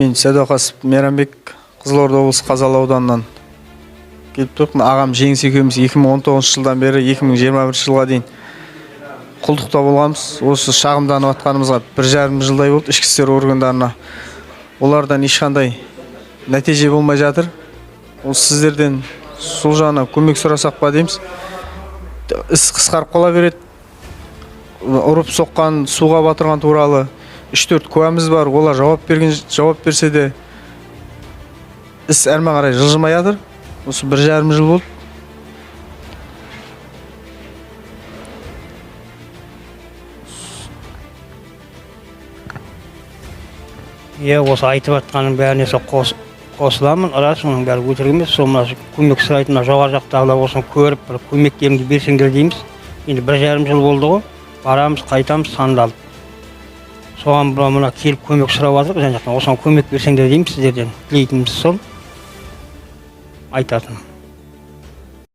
Мен Сәдуақасов Мейрамбек, Қызылорда облысы Қазалы ауданынан келіп тұрмын. Ағам Жеңіс екеуміз 2019 жылдан бері 2021 жылға дейін құлдықта болғанбыз. Осы шағымданып атқанымызға 1,5 жылдай болды ішкі істер органдарына. Олардан ешқандай нәтиже болмай жатыр. Ол сіздерден сол жағынан көмек сұрасақ па дейміз. Іс қысқарып қала береді. Ұрып соққан, суға батырған туралы 3-4 куәміз бар. Олар жауап берсе де іс әрмен қарай жылжымай жатыр. Осы 1,5 жыл болды. Осы айтып жатқаның бәріне қосыламын. Рас, оның бәрі өтірік емес. Сол мына көмек сұрайтын жоғары жақтағылар осыны көріп, бір көмектеріңді берсеңдер дейміз. Енді 1,5 жыл болды ғой. Барамыз, қайтамыз, сандалып. Соған мына келіп көмек сұрап жатыр. Жан жақтан осыған көмек берсеңдер дейміз сіздерден. Тілейтініміз сол. Айтатын.